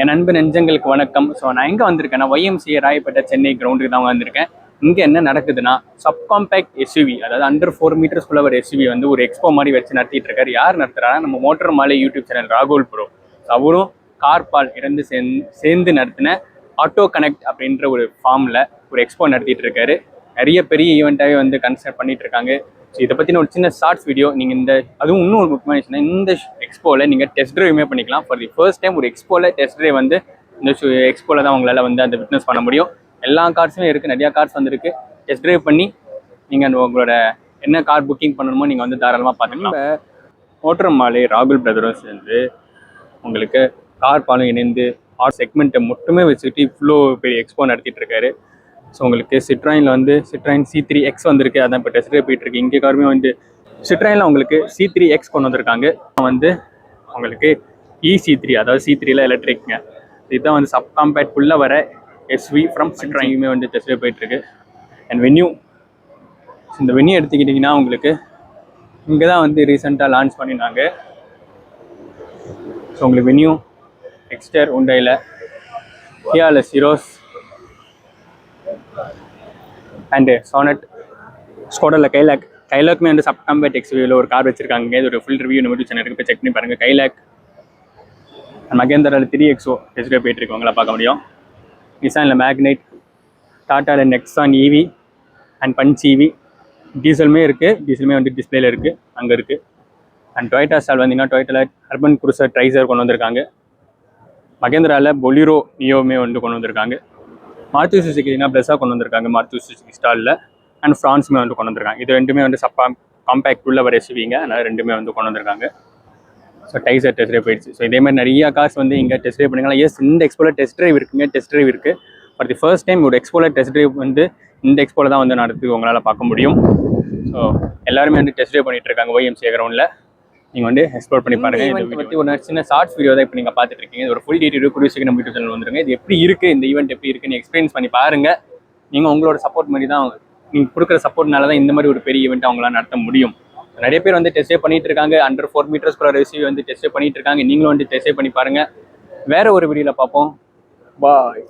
என் அன்பு நெஞ்சங்களுக்கு வணக்கம். ஸோ நான் எங்கே வந்திருக்கேன்னா YMCA ராயப்பேட்டை சென்னை கிரவுண்டுக்கு தான் வந்திருக்கேன். இங்கே என்ன நடக்குதுன்னா சப்காம்பேக்ட் எஸ்யூவி, அதாவது அண்டர் 4 மீட்டர்ஸ்குள்ள ஒரு எஸ்யூவி வந்து ஒரு எக்ஸ்போ மாதிரி வச்சு நடத்திட்டு இருக்காரு. யார் நடத்துறாருன்னா நம்ம மோட்டர் மாலை யூடியூப் சேனல் ராகுல் ப்ரோ. அவரும் கார்பால் இரண்டு சேர்ந்து நடத்தின ஆட்டோ கனெக்ட் அப்படின்ற ஒரு ஃபார்மில் ஒரு எக்ஸ்போ நடத்திட்டு இருக்காரு. நிறைய பெரிய ஈவெண்ட்டாகவே வந்து கன்சிடர் பண்ணிட்டு இருக்காங்க. ஸோ இதை பற்றின ஒரு சின்ன ஷார்ட்ஸ் வீடியோ நீங்கள் அதுவும் இன்னும் ஒரு முக்கியமான விஷயம், இந்த எக்ஸ்போவில் நீங்கள் டெஸ்ட் ட்ரைவுமே பண்ணிக்கலாம். ஃபார் தி ஃபர்ஸ்ட் டைம் ஒரு எக்ஸ்போவில் டெஸ்ட் ட்ரைவ் வந்து இந்த எக்ஸ்போவில் தான் உங்களால் வந்து அந்த விட்னஸ் பண்ண முடியும். எல்லா கார்ஸுமே இருக்குது, நிறையா கார்ஸ் வந்துருக்கு. டெஸ்ட் ட்ரைவ் பண்ணி நீங்கள் உங்களோட என்ன கார் புக்கிங் பண்ணணுமோ நீங்கள் வந்து தாராளமாக பார்த்துக்கலாம். மோட்டர் மாலை ராகுல் பிரதரும் சேர்ந்து உங்களுக்கு கார் பாலும் இணைந்து ஆர் செக்மெண்ட்டை மட்டுமே வச்சுக்கிட்டு இவ்வளோ பெரிய எக்ஸ்போ நடத்திட்டு இருக்காரு. ஸோ உங்களுக்கு சிட்ராயினில் வந்து சிட்ராயின் C3X வந்திருக்கு, அதான் இப்போ டெஸ்ட் ட்ரைவ் போயிட்டுருக்கு. இங்கே காருமே வந்து சிட்ராயினில் உங்களுக்கு C3X கொண்டு வந்திருக்காங்க. வந்து உங்களுக்கு EC3, அதாவது C3ல எலக்ட்ரிக்ங்க. இதுதான் வந்து சப் காம்பேக்ட்குள்ளே வர எஸ்வி ஃப்ரம் சிட்ராயினுமே வந்து டெஸ்ட் ட்ரைவ் போயிட்டுருக்கு. அண்ட் வென்யூ, இந்த வென்யூ எடுத்துக்கிட்டிங்கன்னா உங்களுக்கு இங்கே தான் வந்து ரீசெண்டாக லான்ச் பண்ணினாங்க. ஸோ உங்களுக்கு வென்யூ எக்ஸ்டர் உண்டையில் ஹியால சிரோஸ் அண்டு சோனட் ஸ்கோடரில் கைலாக்குமே வந்து சப் காம்பேக்ட் எக்ஸ்வியில் ஒரு கார் வச்சிருக்காங்க. இது ஒரு ஃபுல் ரிவ்யூ நம்ம யூடியூப் சேனலுக்கு போய் செக் பண்ணி பாருங்கள். கைலாக் அண்ட் மகேந்திராவில் 3XO டெஸ்ட் ட்ரைவ் போயிட்டுருக்கு, உங்களை பார்க்க முடியும். நிசானில் மேக்னைட், டாட்டாவில் Nexon EV and Punch EV, டீசலுமே இருக்குது. டீசலுமே வந்து டிஸ்பிளேல இருக்குது, அங்கே இருக்குது. அண்ட் டொயோட்டா ஸ்டால் வந்தீங்கன்னா டொயோட்டாவில் அர்பன் குரூசர் ட்ரைசர் கொண்டு வந்திருக்காங்க. மகேந்திராவில் பொலிரோ நியோவுமே வந்து கொண்டு வந்திருக்காங்க. மாருதி சுசுக்கினா ப்ளஸ்ஸாக கொண்டு வந்திருக்காங்க மாருதி சுசுக்கி ஸ்டாலில். அண்ட் ஃப்ரான்ஸுமே வந்து கொண்டு வந்திருக்காங்க. இது ரெண்டுமே வந்து காம்பேக்ட் உள்ள வர எஸ்யூவிங்க, அதனால் ரெண்டுமே வந்து கொண்டு வந்திருக்காங்க. ஸோ டைசர் டெஸ்ட் ட்ரைவ் போயிடுச்சு. ஸோ இதே மாதிரி நிறைய கார்ஸ் வந்து இங்கே டெஸ்ட் ட்ரைவ் பண்ணிக்கலாம். எஸ், இந்த எக்ஸ்போவில் டெஸ்ட் ட்ரைவ் இருக்குங்க, டெஸ்ட் ட்ரைவ் இருக்குது. ஃபார் தி ஃபர்ஸ்ட் டைம் ஒரு எக்ஸ்போவில் டெஸ்ட் ட்ரைவ் வந்து இந்த எக்ஸ்போவில் தான் வந்து நடத்தி உங்களால் பார்க்க முடியும். ஸோ எல்லாருமே வந்து டெஸ்ட் ட்ரைவ் பண்ணிட்டு இருக்காங்க YMCA கிரவுண்டில். நீங்கள் வந்து எக்ஸ்ப்ளோர் பண்ணி பாருங்கள். இதை பற்றி ஒரு சின்ன ஷார்ட்ஸ் வீடியோ தான் இப்போ நீங்கள் பார்த்துட்டு இருக்கீங்க. இது ஒரு ஃபுல் டீட்டெயில் கூடிய நம்ம யூடியூப் சேனல் வந்துருங்க. இது எப்படி இருக்குது, இந்த ஈவெண்ட் எப்படி இருக்குன்னு எக்ஸ்பீரியன்ஸ் பண்ணி பாருங்கள். நீங்கள் உங்களோட சப்போர்ட் மாதிரி தான், நீங்கள் கொடுக்குற சப்போர்ட்னால தான் இந்த மாதிரி ஒரு பெரிய ஈவெண்ட் அவங்களால நடத்த முடியும். நிறைய பேர் வந்து டெஸ்ட் பண்ணிட்டு இருக்காங்க. அண்டர் 4 மீட்டர்ஸ்குள்ள எஸ்யூவி வந்து டெஸ்ட் பண்ணிட்டு இருக்காங்க. நீங்களும் வந்து டெஸ்ட் பண்ணி பாருங்கள். வேற ஒரு வீடியோவில் பார்ப்போம். பாய்.